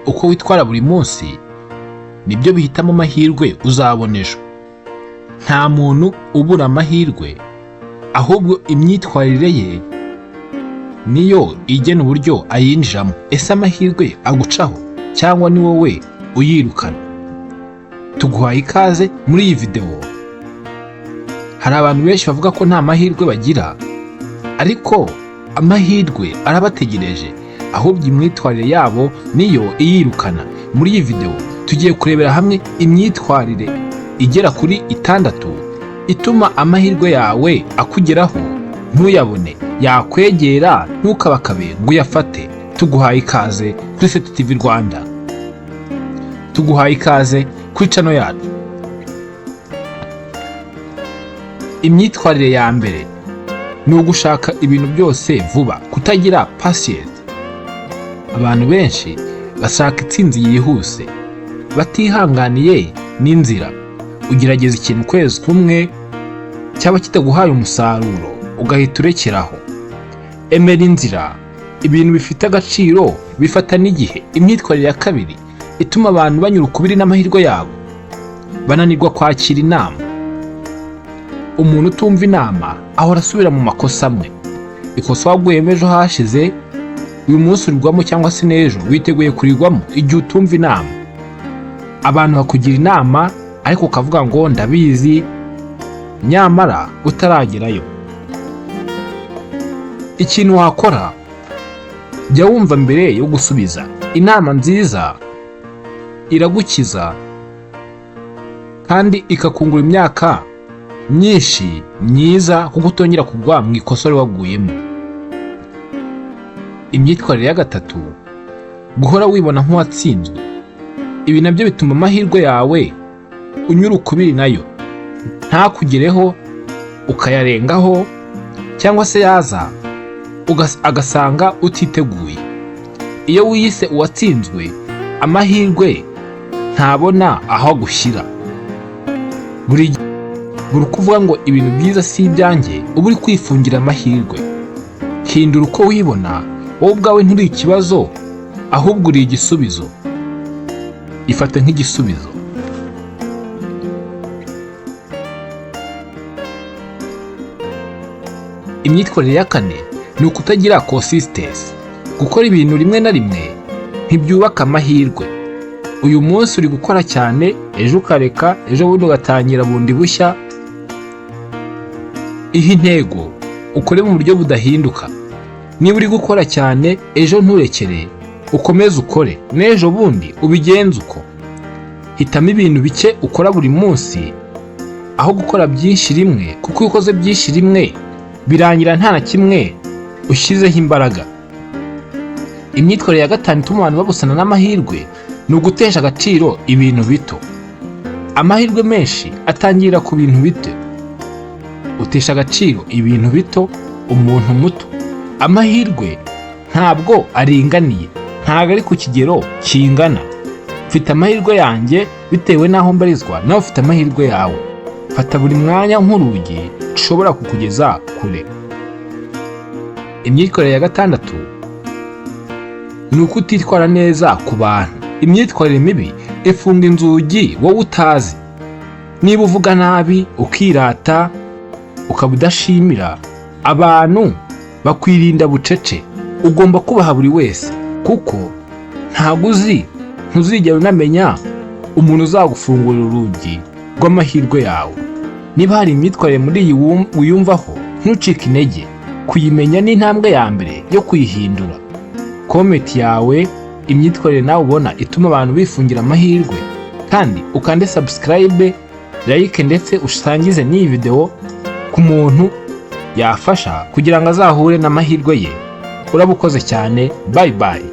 uko witwara buri munsi nibyo bihitamo amahirwe uzabona ejo. Nta muntu ubura amahirwe, ahubwo imyitwarire ye niyo igena uburyo ayinjiramo. Ese amahirwe agucaho cyangwa ni wowe uyirukana? Tuguhaye ikaze muri iyi video. Hari abantu benshi bavuga ko nta mahirwe bagira, ariko amahirwe arabategereje, ahubwo imyitwarire yabo niyo iyirukana. Muri iyi video tugiye kurebera hamwe imyitwarire igera kuri 6 ituma amahirwe yawe akugeraho ntuyabone, yakwegera ntukabakabe ngo uyafate. Tuguhaye ikaze kuri Set TV Rwanda, tuguhaye ikaze kuri channel yacu. Imyitwarire ya mbere ni ugushaka ibintu byose vuba, kutagira patience. Abantu benshi bashaka itsinzi yihuse, batihanganiye n'inzira. Ugerageza ikintu ukwezi kumwe cyaba kitaguhaye umusaruro ugahita urekeraho. Emera inzira. Ibintu bifite agaciro bifata n'igihe. Imyitwarire ya kabiri ituma abantu banyura ukubiri n'amahirwe yabo, bananirwa kwakira inama. Umuntu utumva inama ahora asubira mu makosa amwe. Ikosa waguyemo ejo hashize, uyu munsi urigwamo cyangwa se n'ejo witeguye kurigwamo igihe utumva inama. Abantu bakugira inama ariko ukavuga ngo ndabizi, nyamara utaragerayo. Ikintu wakora, jya wumva mbere yo gusubiza. Inama nziza iragukiza kandi ikakungura imyaka myinshi myiza, kuko utongera kugwa mu ikosa waguyemo. Imyitwarire ya gatatu, guhora wibona nk'uwatsinzwe. Ibi nabyo bituma amahirwe yawe unyura ukubiri nayo, ntakugereho ukayarengaho, cyangwa se yaza agasanga utiteguye. Iyo wiyise uwatsinzwe, amahirwe ntabona aho agushyira. Buri kuvuga ngo ibintu byiza si ibyanjye, uba uri kwifungira amahirwe. Hindura uko wibona. Wowe ubwawe nturi ikibazo, ahubwo uri igisubizo. Ifate nk'igisubizo. Imyitwarire ya kane ni ukutagira consistency. Gukora ibintu rimwe na rimwe ntibyubaka amahirwe. Uyu munsi uri gukora cyane, ejo ukareka, ejo bundi ugatangira bundi bushya. Ihe intego, ukore mu buryo budahinduka. Niba uri gukora cyane, ejo nturekere, ukomeze ukore, n'ejo bundi ubigenze uko. Hitamo ibintu bike ukora buri munsi, aho gukora byinshi rimwe, kuko iyo ukoze byinshi rimwe birangira nta na kimwe ushyizeho imbaraga. Imyitwarire ya gatanu ituma abantu babusana n'amahirwe ni ugutesha agaciro ibintu bito. Amahirwe menshi atangira ku bintu bito. Utesha agaciro ibintu bito, umuntu muto. Amahirwe ntabwo aringaniye, ntabwo ari ku kigero kingana. Mfite amahirwe yanjye bitewe n'aho mbarizwa, nawe ufite amahirwe yawe. Fata buri mwanya nk'urugi ushobora kukugeza kure. Imyitwarire ya gatandatu ni ukutitwara neza ku bantu. Imyitwarire mibi ifunga inzugi wowe utazi. Niba uvuga nabi, ukirata, ukaba udashimira, abantu bakwirinda bucece. Ugomba kubaha buri wese, kuko ntabwo ntuzigera unamenya umuntu uzagufungurira urugi rw'amahirwe yawe. Niba hari imyitwarire muri iyi wiyumvaho, ntucike intege. Kuyimenya ni intambwe ya mbere yo kuyihindura. Comment yawe, imyitwarire nawe ubona ituma abantu bifungira amahirwe, kandi ukande subscribe, like ndetse usangize n'iyi video ku muntu yafasha kugira ngo azahure n'amahirwe ye. Urabukoze cyane. Bye bye.